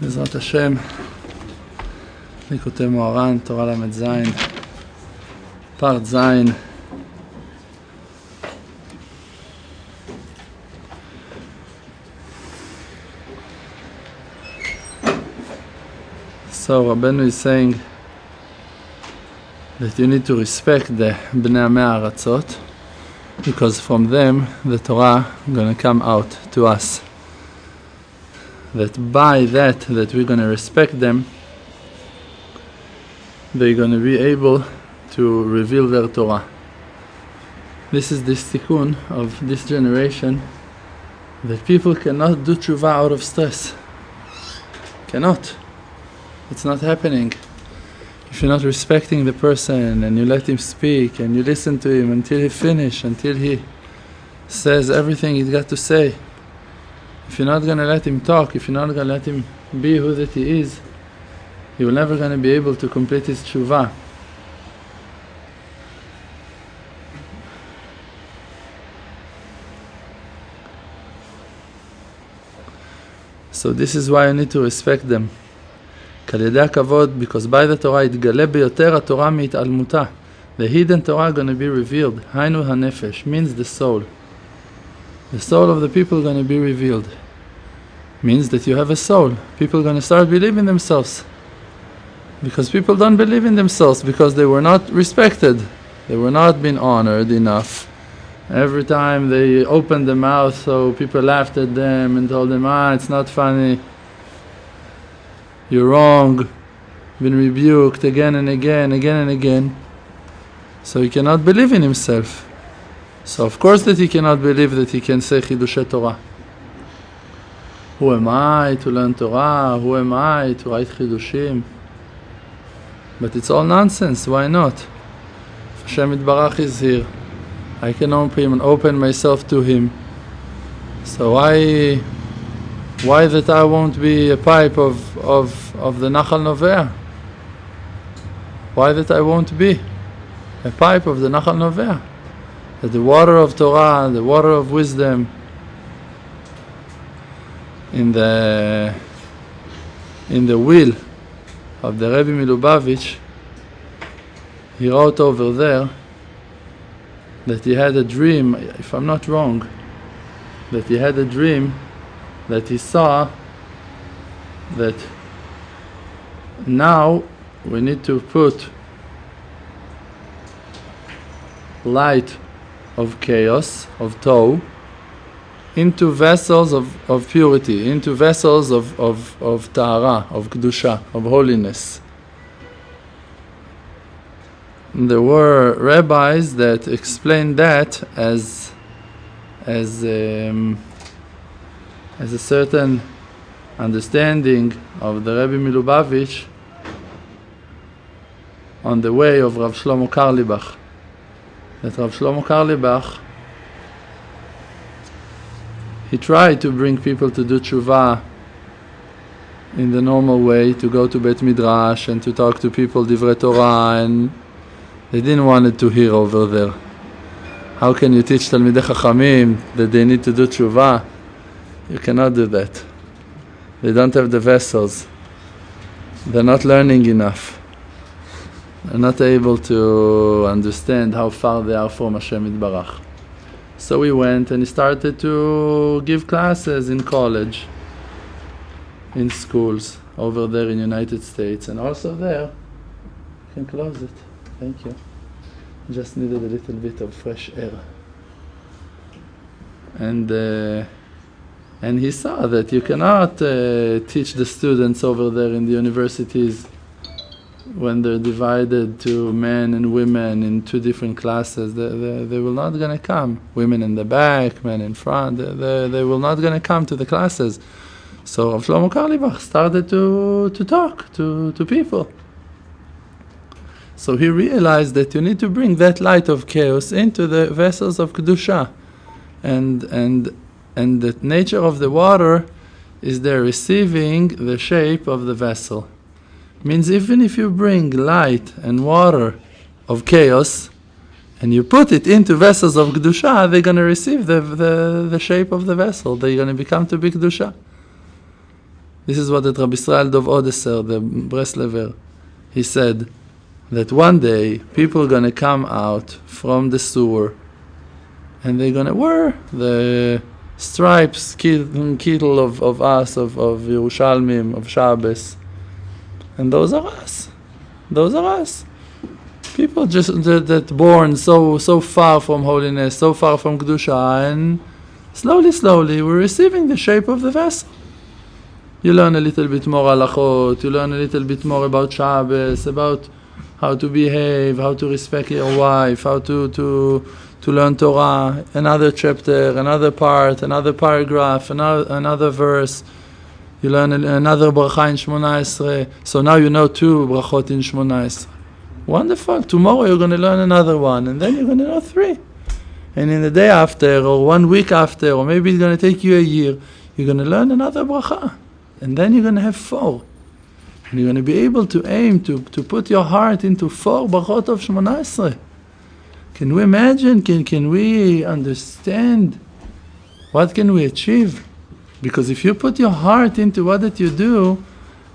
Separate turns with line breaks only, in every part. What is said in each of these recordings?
בעזרת השם, ליקוטי מוהר"ן, תורה ל"ז, פרט ז'. So Rabbeinu is saying that you need to respect the Bnei Yisrael because from them the Torah is going to come out to us. That by that we're going to respect them, they're going to be able to reveal their Torah. This is the tikkun of this generation, that people cannot do tshuva out of stress. Cannot. It's not happening. If you're not respecting the person and you let him speak and you listen to him until he finishes, until he says everything he's got to say, if you're not going to let him talk, if you're not going to let him be who that he is, he will never going to be able to complete his tshuva. So this is why you need to respect them. Because by the Torah, the hidden Torah is going to be revealed. Hainu hanefesh means the soul. The soul of the people is going to be revealed. Means that you have a soul. People are going to start believing themselves. Because people don't believe in themselves because they were not respected. They were not being honored enough. Every time they opened their mouth, so people laughed at them and told them, it's not funny. You're wrong. Been rebuked again and again, again and again. So he cannot believe in himself. So of course that he cannot believe that he can say Chidushay Torah. Who am I to learn Torah? Who am I to write Chidushim? But it's all nonsense. Why not? If Hashem Yitbarach is here, I can open myself to Him. So why that I won't be a pipe of the Nachal Novea? Why that I won't be a pipe of the Nachal Novea? That the water of Torah, the water of wisdom, in the will of the Rebbe Milubavitch, he wrote over there that he had a dream, if I'm not wrong, that he had a dream that he saw that now we need to put light of chaos, of tow, into vessels of purity, into vessels of tahara, of kedusha, of holiness. And there were rabbis that explained that as a certain understanding of the Rebbe Milubavitch on the way of Rav Shlomo Karlibach. That Rav Shlomo Karlibach, he tried to bring people to do tshuva in the normal way, to go to Beit Midrash and to talk to people Divrei Torah, and they didn't want it to hear over there. How can you teach Talmidei Chachamim that they need to do tshuva? You cannot do that. They don't have the vessels. They're not learning enough. They're not able to understand how far they are from Hashem Yitbarach. So he went and he started to give classes in college, in schools, over there in United States, and also there. You can close it. Thank you. Just needed a little bit of fresh air. And he saw that you cannot teach the students over there in the universities when they're divided to men and women in two different classes. They will not going to come. Women in the back, men in front. They will not going to come to the classes. So Rav Shlomo Karlibach started to talk to people. So he realized that you need to bring that light of chaos into the vessels of Kedusha. And the nature of the water is they're receiving the shape of the vessel. Means even if you bring light and water of chaos and you put it into vessels of Kedusha, they're going to receive the shape of the vessel. They're going to become to be Kedusha. This is what the Rabbi Israel Dov Odeser, the Breslever, he said, that one day people are going to come out from the sewer and they're going to wear the stripes, kittel of us, of Yerushalmim, of Shabbos. And those are us. Those are us. People just that born so far from holiness, so far from Kedusha, and slowly we're receiving the shape of the vessel. You learn a little bit more halachot, you learn a little bit more about Shabbos, about how to behave, how to respect your wife, how to learn Torah, another chapter, another part, another paragraph, another verse. You learn another bracha in Shmona Esrei. So now you know 2 brachot in Shmona Esrei. Wonderful. Tomorrow you're going to learn another one, and then you're going to know 3. And in the day after, or 1 week after, or maybe it's going to take you a year, you're going to learn another bracha. And then you're going to have 4. And you're going to be able to aim to put your heart into 4 brachot of Shmona Esrei. Can we imagine? Can we understand? What can we achieve? Because if you put your heart into what that you do,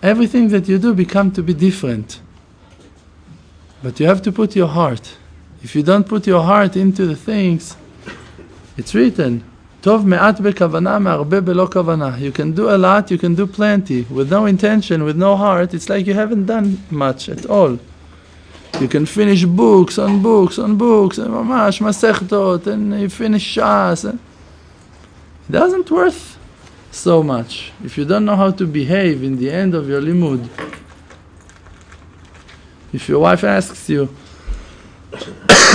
everything that you do become to be different. But you have to put your heart. If you don't put your heart into the things, it's written, Tov me'at bekavana me'arbe belo kavana. You can do a lot, you can do plenty. With no intention, with no heart, it's like you haven't done much at all. You can finish books on books on books, and mamash masechtot, and you finish shas. It doesn't worth so much. If you don't know how to behave in the end of your limud, if your wife asks you,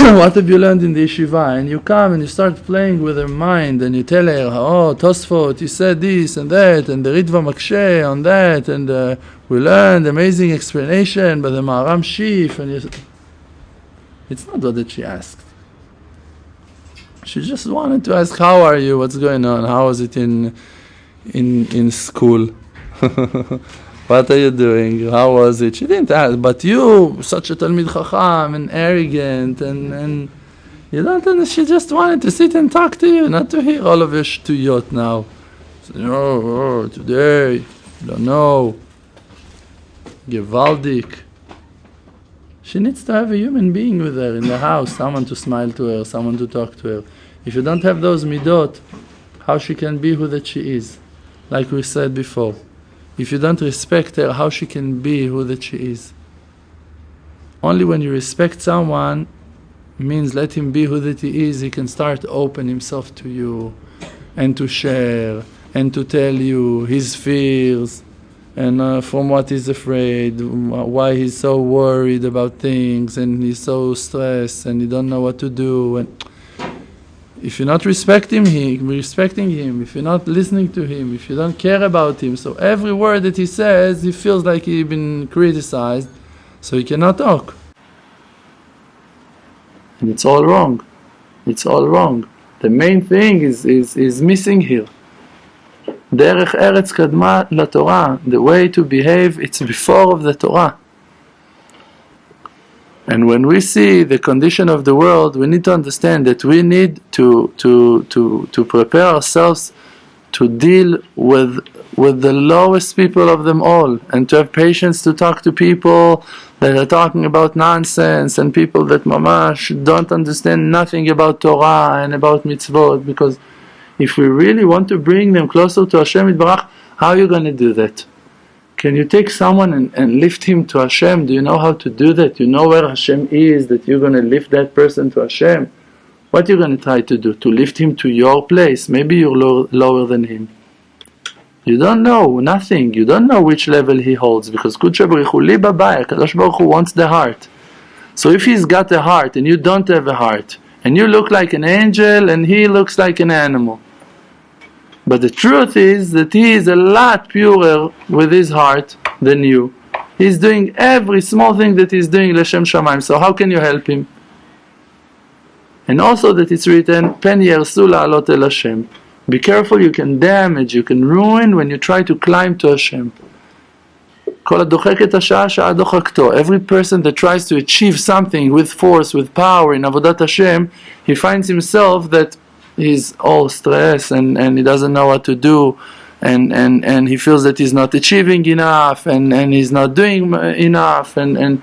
what have you learned in the yeshiva? And you come and you start playing with her mind and you tell her, oh, Tosfot, you said this and that, and the Ritva Makshe on that, and we learned amazing explanation by the Maharam Shif, and it's not what that she asked. She just wanted to ask, how are you? What's going on? How was it in school? What are you doing? How was it? She didn't ask, but you, such a Talmid Chacham and arrogant, and you don't understand. She just wanted to sit and talk to you, not to hear all of your shtuyot now. So, today, you don't know. Gewaldik. She needs to have a human being with her in the house, someone to smile to her, someone to talk to her. If you don't have those midot, how she can be who that she is? Like we said before. If you don't respect her, how she can be who that she is? Only when you respect someone means let him be who that he is, he can start to open himself to you and to share and to tell you his fears and from what he's afraid, why he's so worried about things and he's so stressed and he don't know what to do. And if you're not respecting him, if you're not listening to him, if you don't care about him, so every word that he says, he feels like he's been criticized, so he cannot talk. And it's all wrong. It's all wrong. The main thing is missing here. Derech Eretz Kadma La Torah. The way to behave, it's before of the Torah. And when we see the condition of the world, we need to understand that we need to prepare ourselves to deal with the lowest people of them all, and to have patience to talk to people that are talking about nonsense and people that mamash don't understand nothing about Torah and about mitzvot. Because if we really want to bring them closer to Hashem Yitbarach, how are you going to do that? Can you take someone and lift him to Hashem? Do you know how to do that? You know where Hashem is, that you're going to lift that person to Hashem? What are you going to try to do? To lift him to your place? Maybe you're lower than him. You don't know nothing. You don't know which level he holds, because Kudsha Baruch Hu Li Babai, Kadosh Baruch Hu wants the heart. So if he's got a heart and you don't have a heart, and you look like an angel and he looks like an animal, but the truth is that he is a lot purer with his heart than you. He's doing every small thing that he's doing L'Shem Shamayim. So how can you help him? And also that it's written, Pen Yersu La'alot El Hashem. Be careful, you can damage, you can ruin when you try to climb to Hashem. Every person that tries to achieve something with force, with power in Avodat Hashem, he finds himself that he's all stressed and he doesn't know what to do, and he feels that he's not achieving enough, and he's not doing enough, and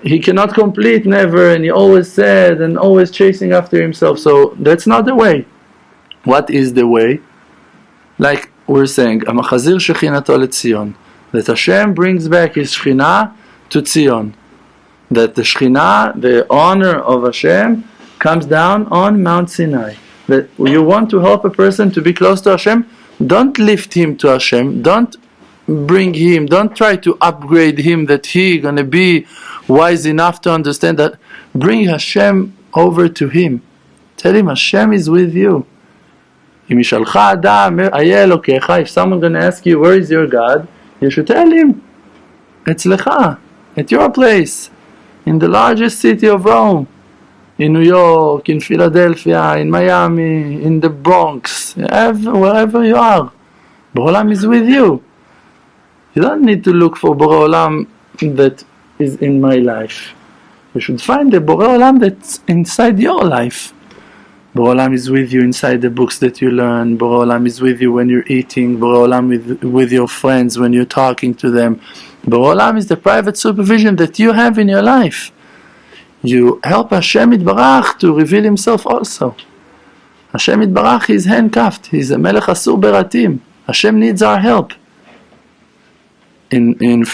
he cannot complete never, and he always sad and always chasing after himself. So that's not the way. What is the way? Like we're saying, Amachazir Shechinato LeTzion, that Hashem brings back His Shekhinah to Tzion. That the Shekhinah, the honor of Hashem, comes down on Mount Sinai. That you want to help a person to be close to Hashem, don't lift him to Hashem, don't bring him, don't try to upgrade him that he gonna be wise enough to understand that. Bring Hashem over to him. Tell him Hashem is with you. If someone gonna ask you, where is your God? You should tell him, it's Lecha, at your place, in the largest city of Rome, in New York, in Philadelphia, in Miami, in the Bronx, wherever you are. Bore Olam is with you. You don't need to look for Bore Olam that is in my life. You should find the Bore Olam that's inside your life. Bore Olam is with you inside the books that you learn. Bore Olam is with you when you're eating. Bore Olam with your friends when you're talking to them. Bore Olam is the private supervision that you have in your life. You help Hashem Yitbarach to reveal Himself also. Hashem Yitbarach is handcuffed. He's a Melech Asur Beratim. Hashem needs our help. In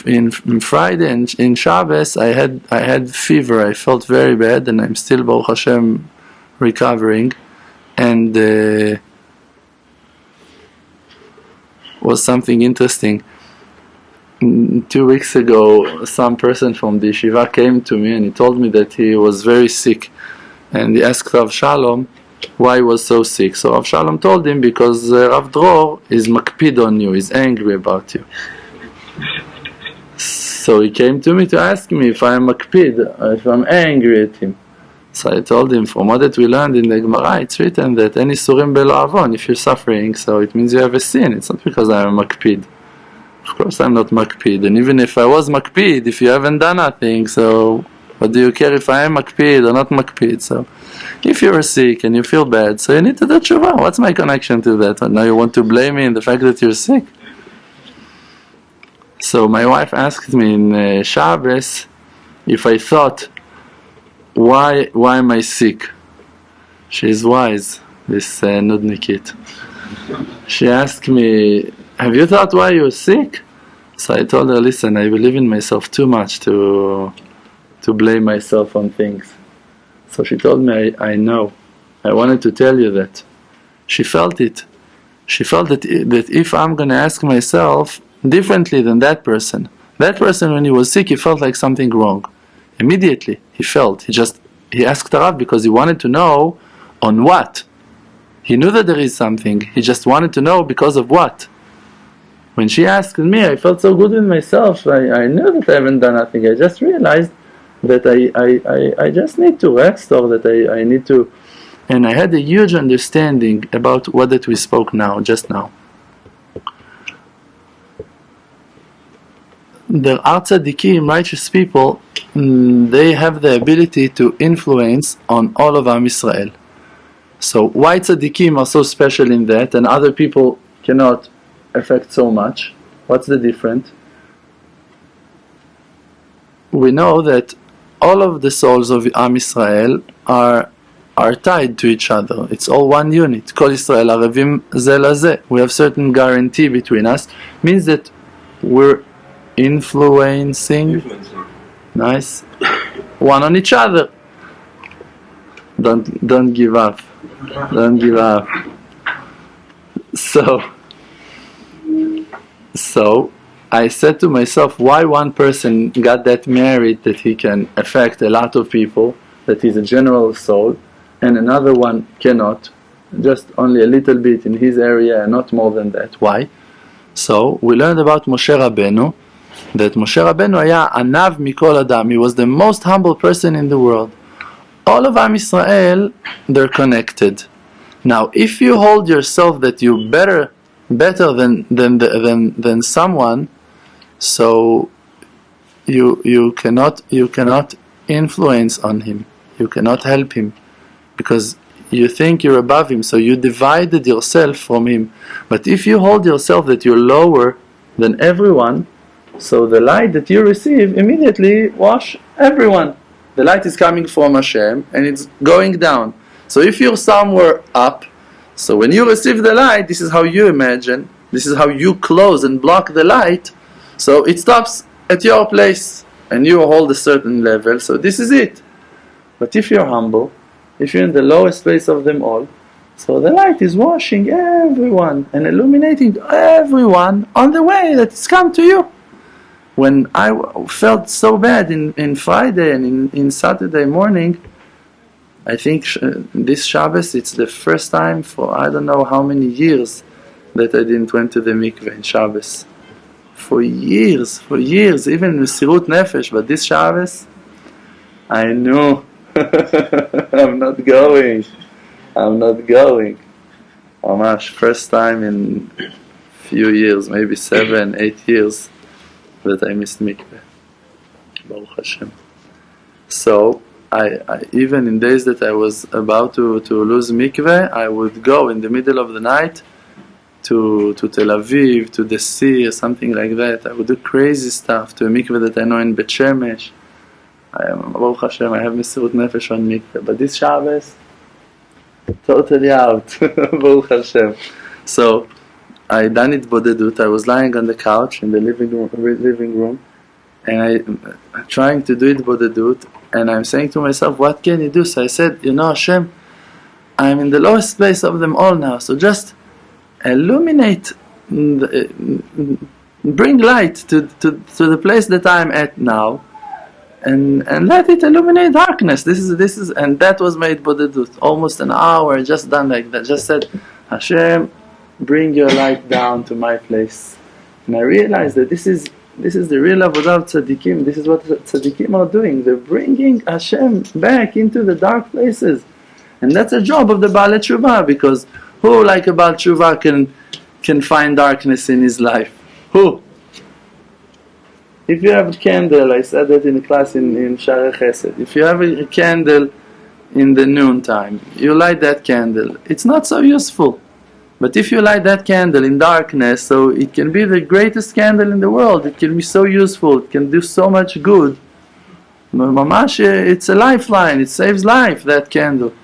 Friday and in Shabbos, I had fever. I felt very bad, and I'm still Baruch Hashem recovering, and was something interesting. 2 weeks ago, some person from the yeshiva came to me and he told me that he was very sick, and he asked Rav Shalom why he was so sick. So Rav Shalom told him, because Rav Dror is makpid on you, is angry about you. So he came to me to ask me if I am makpid, if I'm angry at him. So I told him, from what that we learned in the Gemara, it's written that any surim belo avon, if you're suffering, so it means you have a sin. It's not because I am makpid. Of course I'm not makpid, and even if I was makpid, if you haven't done nothing, so what do you care if I am makpid or not makpid? So if you're sick and you feel bad, so you need to do tshuva. What's my connection to that? Now you want to blame me in the fact that you're sick? So my wife asked me in Shabbos if I thought, why am I sick? She's wise, this nudnikit. She asked me, have you thought why you're sick? So I told her, listen, I believe in myself too much to blame myself on things. So she told me, I know. I wanted to tell you that. She felt it. She felt that if I'm going to ask myself differently than that person when he was sick, he felt like something wrong. Immediately, he felt. He asked Rav because he wanted to know on what. He knew that there is something. He just wanted to know because of what. When she asked me, I felt so good with myself. I knew that I haven't done nothing. I just realized that I just need to rest, or that I need to. And I had a huge understanding about what that we spoke just now. There are tzaddikim, righteous people, they have the ability to influence on all of Am Yisrael. So why tzaddikim are so special in that, and other people cannot affect so much? What's the difference? We know that all of the souls of Am Yisrael are tied to each other. It's all one unit. Kol Yisrael arevim ze lazeh. We have certain guarantee between us. Means that we're influencing. Nice. One on each other. Don't give up. Don't give up. So I said to myself, why one person got that merit that he can affect a lot of people, that he's a general soul, and another one cannot, just only a little bit in his area and not more than that. Why? So we learned about Moshe Rabbeinu, that Moshe Rabbeinu haya anav mikol adam. He was the most humble person in the world. All of Am Yisrael, they're connected. Now, if you hold yourself that you're better than someone, So you cannot influence on him. You cannot help him because you think you're above him. So you divided yourself from him. But if you hold yourself that you're lower than everyone, so the light that you receive immediately wash everyone. The light is coming from Hashem and it's going down. So if you're somewhere up, so when you receive the light, this is how you imagine, this is how you close and block the light, so it stops at your place and you hold a certain level, so this is it. But if you're humble, if you're in the lowest place of them all, so the light is washing everyone and illuminating everyone on the way that it's come to you. When I felt so bad in Friday and in Saturday morning, I think this Shabbos, it's the first time for I don't know how many years that I didn't went to the mikveh in Shabbos. For years, even Mesirut Nefesh, but this Shabbos, I knew I'm not going. Amash, first time in few years, maybe 7-8 years, that I missed mikveh. Baruch Hashem. So, I even in days that I was about to lose mikveh, I would go in the middle of the night to Tel Aviv, to the sea or something like that. I would do crazy stuff to a mikveh that I know in Bet Shemesh. Baruch Hashem, I have Mesirut Nefesh on mikveh. But this Shabbos, totally out. Baruch Hashem. So, I done it bodedut. I was lying on the couch in the living room and I'm trying to do it bodedut, and I'm saying to myself, what can you do? So I said, Hashem, I'm in the lowest place of them all now, so just illuminate, bring light to the place that I'm at now, and let it illuminate darkness. This is, and that was made bodedut, almost an hour, just done like that. Just said, Hashem, bring your light down to my place. And I realized that this is the real avodah of tzaddikim. This is what tzaddikim are doing. They're bringing Hashem back into the dark places. And that's a job of the Baal Teshuva, because who like a Baal Teshuva can find darkness in his life? Who? If you have a candle, I said that in the class in Shaarei Chesed, if you have a candle in the noontime, you light that candle, it's not so useful. But if you light that candle in darkness, so it can be the greatest candle in the world, it can be so useful, it can do so much good. Mamash, it's a lifeline, it saves life, that candle.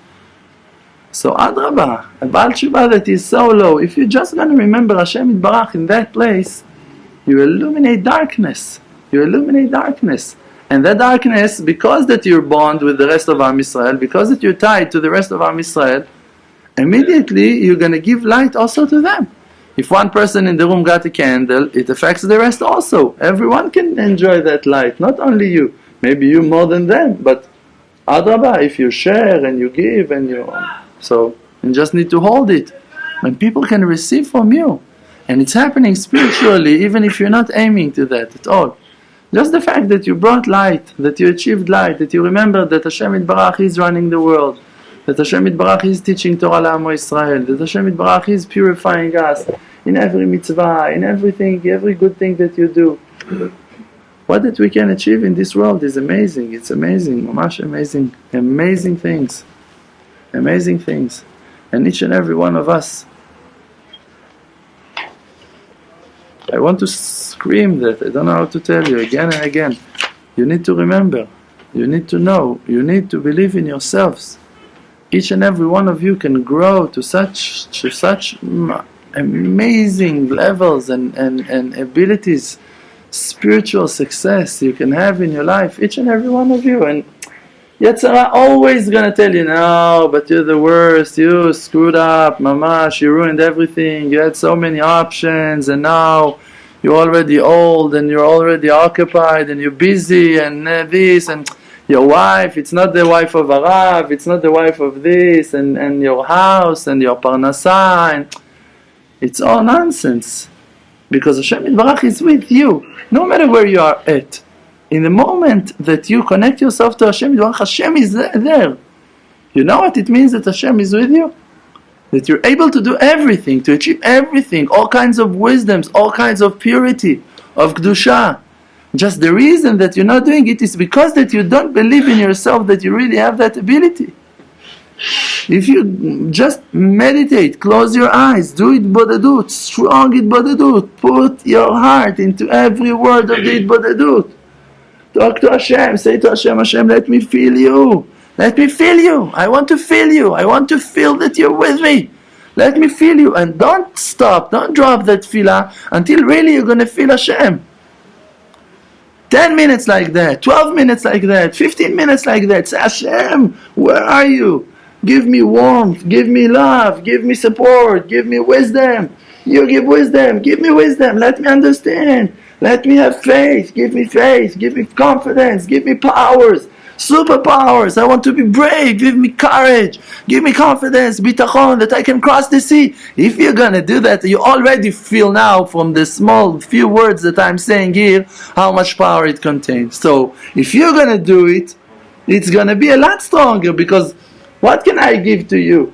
So Adrabah, a Baal Teshuva that is so low, if you're just going to remember Hashem Yitbarach in that place, you illuminate darkness. And that darkness, because that you're bound with the rest of Am Yisrael, because that you're tied to the rest of Am Yisrael, immediately you're going to give light also to them. If one person in the room got a candle, it affects the rest also. Everyone can enjoy that light, not only you. Maybe you more than them, but Adrabah, if you share and you give and you just need to hold it. And people can receive from you. And it's happening spiritually, even if you're not aiming to that at all. Just the fact that you brought light, that you achieved light, that you remember that Hashem Yitbarach is running the world, that Hashem Yitbarach is teaching Torah L'Amo Yisrael, that Hashem Yitbarach is purifying us in every mitzvah, in everything, every good thing that you do. What that we can achieve in this world is amazing. It's amazing, mamash amazing, amazing things. And each and every one of us, I want to scream that, I don't know how to tell you again and again. You need to remember, you need to know, you need to believe in yourselves. Each and every one of you can grow to such amazing levels and abilities, spiritual success you can have in your life, each and every one of you. And Yetzirah always gonna tell you, no, but you're the worst, you screwed up, mamash, you ruined everything, you had so many options, and now you're already old, and you're already occupied, and you're busy, and this, and your wife, it's not the wife of a Rav, it's not the wife of this, and your house, and your parnasah, and it's all nonsense. Because Hashem Yitbarach is with you, no matter where you are at. In the moment that you connect yourself to Hashem Yitbarach, Hashem is there. You know what it means that Hashem is with you? That you're able to do everything, to achieve everything, all kinds of wisdoms, all kinds of purity, of Kedusha. Just the reason that you're not doing it is because that you don't believe in yourself that you really have that ability. If you just meditate, close your eyes, do Itbodedut, strong Itbodedut, put your heart into every word of the Itbodedut. Talk to Hashem, say to Hashem, Hashem, let me feel you. Let me feel you. I want to feel you. I want to feel that you're with me. Let me feel you. And don't stop, don't drop that tefillah until really you're going to feel Hashem. 10 minutes like that, 12 minutes like that, 15 minutes like that. Say, Hashem, where are you? Give me warmth, give me love, give me support, give me wisdom. You give wisdom, give me wisdom. Let me understand. Let me have faith, give me confidence, give me powers, superpowers. I want to be brave, give me courage, give me confidence, bitachon, that I can cross the sea. If you're going to do that, you already feel now from the small few words that I'm saying here, how much power it contains. So, if you're going to do it, it's going to be a lot stronger, because what can I give to you?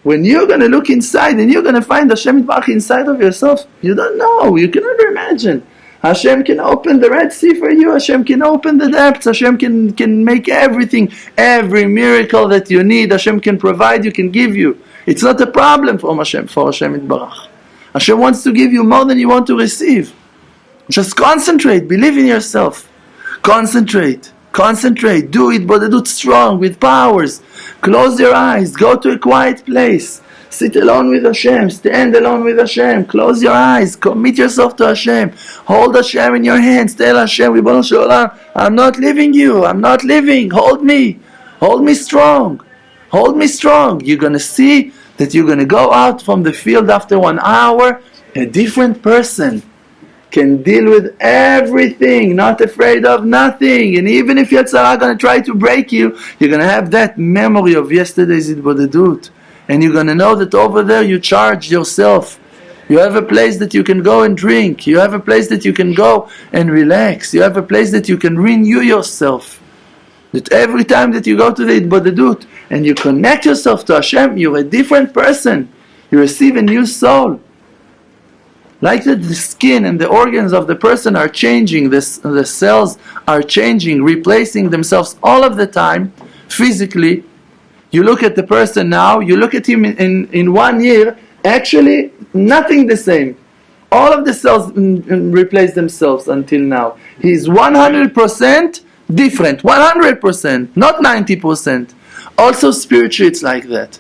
When you're going to look inside and you're going to find Hashem Yitbarach inside of yourself, you don't know, you can never imagine. Hashem can open the Red Sea for you, Hashem can open the depths, Hashem can make everything, every miracle that you need, Hashem can provide you, can give you. It's not a problem for Hashem Yitbarach. Hashem wants to give you more than you want to receive. Just concentrate, believe in yourself. Concentrate, do it, but do it strong, with powers. Close your eyes, go to a quiet place. Sit alone with Hashem, stand alone with Hashem, close your eyes, commit yourself to Hashem, hold Hashem in your hands, tell Hashem, Bore Olam, I'm not leaving you, I'm not leaving, hold me strong, You're going to see that you're going to go out from the field after 1 hour, a different person, can deal with everything, not afraid of nothing. And even if Yetzirah going to try to break you, you're going to have that memory of yesterday's Itbodedut. And you're going to know that over there you charge yourself. You have a place that you can go and drink. You have a place that you can go and relax. You have a place that you can renew yourself. That every time that you go to the Itbodedut and you connect yourself to Hashem, you're a different person. You receive a new soul. Like that the skin and the organs of the person are changing, the cells are changing, replacing themselves all of the time, physically. You look at the person now, you look at him in 1 year, actually nothing the same. All of the cells replace themselves until now. He's 100% different, 100%, not 90%. Also spiritually it's like that.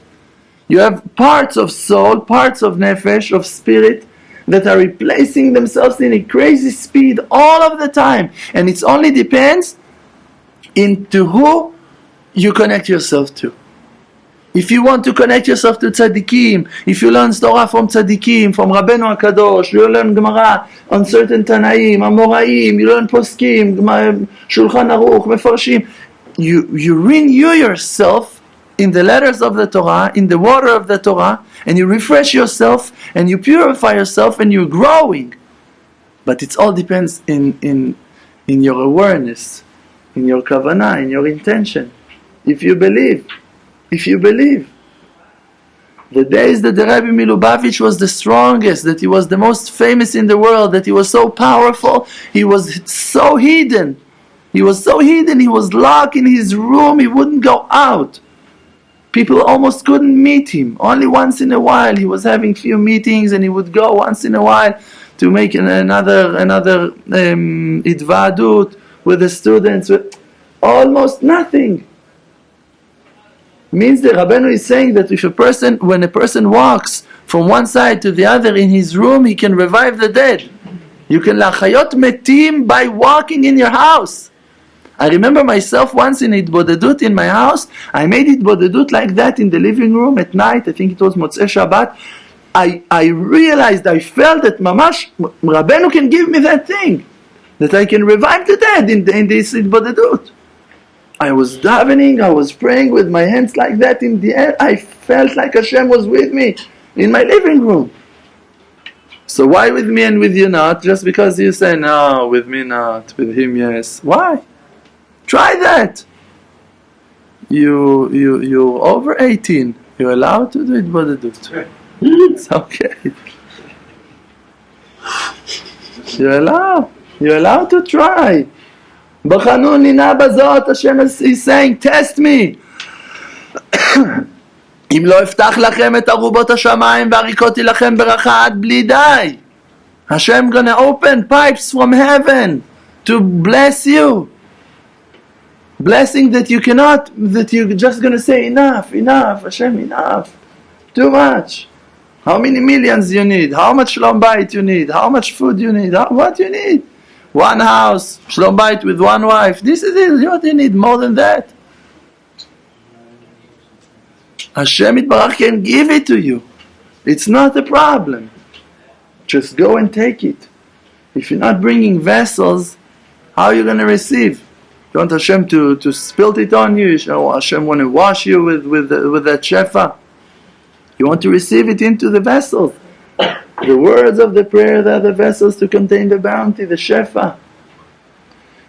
You have parts of soul, parts of nefesh, of spirit, that are replacing themselves in a crazy speed all of the time. And it only depends into who you connect yourself to. If you want to connect yourself to tzaddikim, if you learn Torah from tzaddikim, from Rabbeinu HaKadosh, you learn Gemara on certain Tanaim, Amoraim, you learn Poskim, Shulchan Aruch, Mefarshim, you renew yourself in the letters of the Torah, in the water of the Torah, and you refresh yourself, and you purify yourself, and you're growing. But it all depends in your awareness, in your kavanah, in your intention. If you believe. The days that the Rabbi Milubavitch was the strongest, that he was the most famous in the world, that he was so powerful, he was so hidden. He was locked in his room, he wouldn't go out. People almost couldn't meet him. Only once in a while he was having few meetings, and he would go once in a while to make another idvadut with the students. With almost nothing. Means the Rabbeinu is saying that when a person walks from one side to the other in his room, he can revive the dead. You can lachayot metim by walking in your house. I remember myself once in Itbodedut in my house. I made Itbodedut like that in the living room at night. I think it was Motzei Shabbat. I realized, I felt that Mamash, Rabbeinu can give me that thing. That I can revive the dead in this Itbodedut. I was davening, I was praying with my hands like that in the air. I felt like Hashem was with me in my living room. So why with me and with you not? Just because you say, no, with me not, with him yes. Why? Try that. You're over 18. You're allowed to do it, but do it. It's okay. You're allowed to try. בחנו נא בזאת, Hashem is saying, test me. אם לא אפתח לכם את ארובות השמיים והריקותי לכם ברכה עד בלי די. Hashem gonna open pipes from heaven to bless you. Blessing that you cannot, that you're just gonna say enough, Hashem, enough. Too much. How many millions you need? How much shalom bayit you need? How much food you need? What you need? One house, shalom bayit with one wife. This is it. What you need more than that? Hashem Yitbarach can give it to you. It's not a problem. Just go and take it. If you're not bringing vessels, how are you going to receive? You want Hashem to spill it on you? Hashem want to wash you with that shefa? You want to receive it into the vessels. The words of the prayer are the vessels to contain the bounty, the shefa.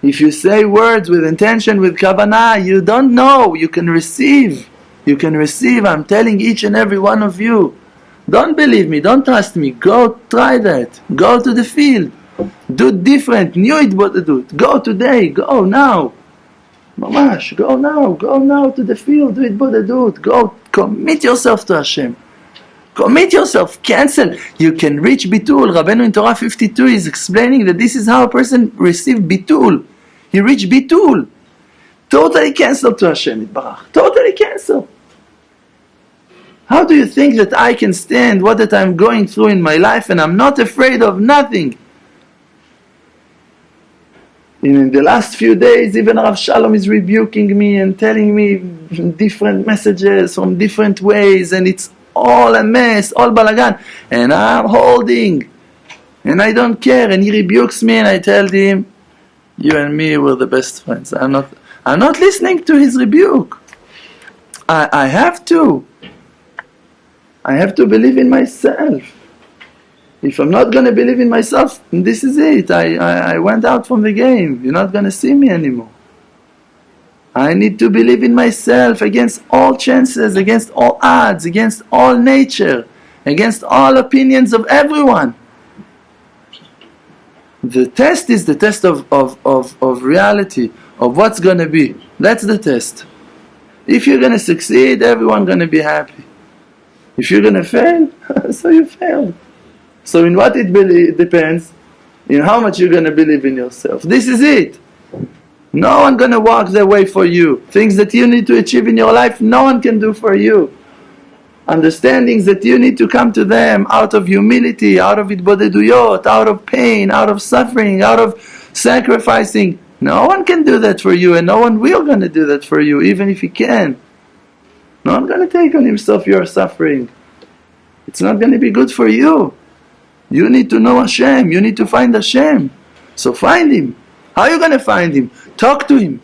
If you say words with intention, with kavanah, you don't know, you can receive. You can receive. I'm telling each and every one of you. Don't believe me, don't trust me. Go try that. Go to the field. Do different. New itbodedut. Go today. Go now. Mamash. Go now to the field. Do itbodedut. Go. Commit yourself to Hashem. Commit yourself. Cancel. You can reach bitul. Rabbeinu in Torah 52 is explaining that this is how a person received bitul. He reached bitul. Totally cancel to Hashem Yitbarach. Totally cancel. How do you think that I can stand what that I'm going through in my life and I'm not afraid of nothing? In the last few days, even Rav Shalom is rebuking me and telling me different messages from different ways, and it's all a mess, all balagan. And I'm holding, and I don't care, and he rebukes me, and I tell him, you and me were the best friends. I'm not listening to his rebuke. I have to believe in myself. If I'm not going to believe in myself, this is it. I went out from the game. You're not going to see me anymore. I need to believe in myself against all chances, against all odds, against all nature, against all opinions of everyone. The test is the test of reality, of what's going to be. That's the test. If you're going to succeed, everyone's going to be happy. If you're going to fail, so you failed. So in what it depends, in how much you're going to believe in yourself. This is it. No one going to walk their way for you. Things that you need to achieve in your life, no one can do for you. Understandings that you need to come to them out of humility, out of itbodeduyot, out of pain, out of suffering, out of sacrificing. No one can do that for you, and no one will going to do that for you, even if he can. No one going to take on himself your suffering. It's not going to be good for you. You need to know Hashem. You need to find Hashem. So find Him. How are you going to find Him? Talk to Him.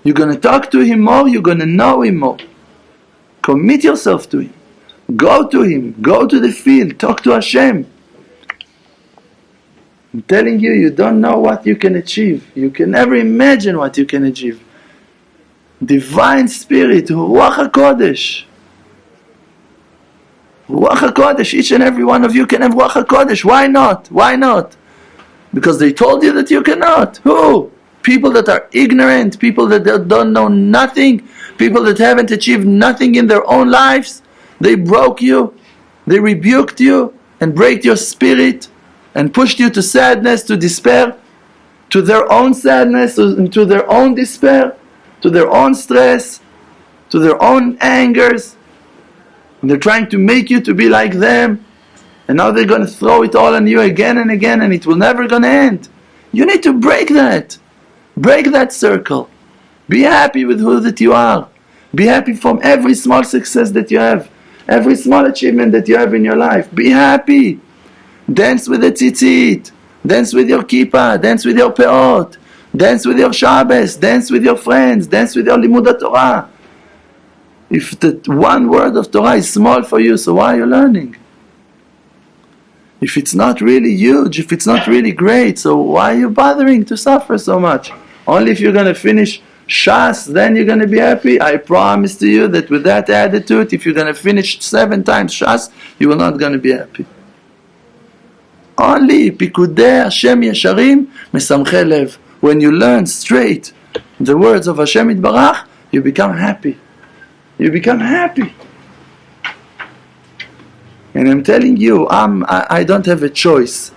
You're going to talk to Him more. You're going to know Him more. Commit yourself to Him. Go to Him. Go to the field. Talk to Hashem. I'm telling you, you don't know what you can achieve. You can never imagine what you can achieve. Divine Spirit, Ruach HaKodesh. Ruach HaKodesh, each and every one of you can have Ruach HaKodesh. Why not? Why not? Because they told you that you cannot. Who? People that are ignorant, people that don't know nothing, people that haven't achieved nothing in their own lives. They broke you, they rebuked you, and break your spirit, and pushed you to sadness, to despair, to their own sadness, to their own despair, to their own stress, to their own angers. And they're trying to make you to be like them. And now they're going to throw it all on you again and again, and it will never going to end. You need to break that. Break that circle. Be happy with who that you are. Be happy from every small success that you have. Every small achievement that you have in your life. Be happy. Dance with the tzitzit. Dance with your kippah. Dance with your peot. Dance with your Shabbos. Dance with your friends. Dance with your limud Torah. If that one word of Torah is small for you, so why are you learning? If it's not really huge, if it's not really great, so why are you bothering to suffer so much? Only if you're going to finish Shas, then you're going to be happy. I promise to you that with that attitude, if you're going to finish 7 times Shas, you will not going to be happy. only פיקודי Hashem ישרים משמחי לב. When you learn straight the words of Hashem Yitbarach, you become happy. You become happy. And I'm telling you, I don't have a choice.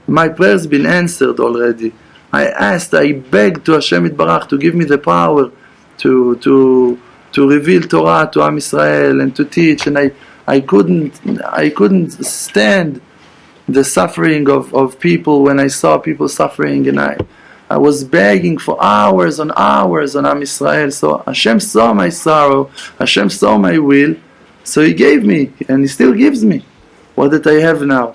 My prayer's been answered already. I begged to Hashem Yitbarach to give me the power to reveal Torah to Am Yisrael and to teach, and I couldn't stand the suffering of people when I saw people suffering, and I was begging for hours on hours on Am Yisrael. So Hashem saw my sorrow, Hashem saw my will, so He gave me, and He still gives me what that I have now.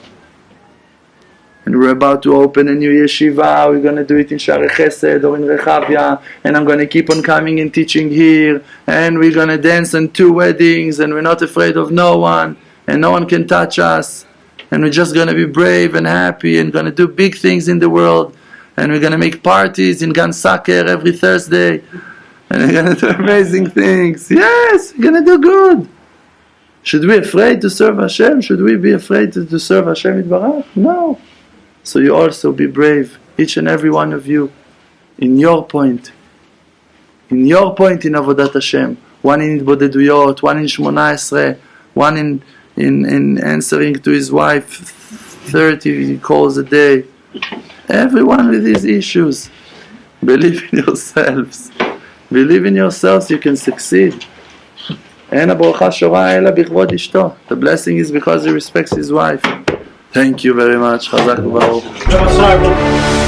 And we're about to open a new yeshiva. We're going to do it in Shari Chesed or in Rechavia, and I'm going to keep on coming and teaching here, and we're going to dance on 2 weddings, and we're not afraid of no one, and no one can touch us, and we're just going to be brave and happy and going to do big things in the world, and we're going to make parties in Gan Saker every Thursday, and we're going to do amazing things. Yes, we're going to do good. Should we be afraid to serve Hashem? Should we be afraid to serve Hashem Yitbarach? No. So you also be brave, each and every one of you, in your point in Avodat Hashem. One in Bodeduyot, one in Shmona Esrei, one in answering to his wife 30 calls a day. Everyone with these issues. Believe in yourselves. Believe in yourselves, you can succeed. The blessing is because he respects his wife. Thank you very much. Chazak u'Baruch.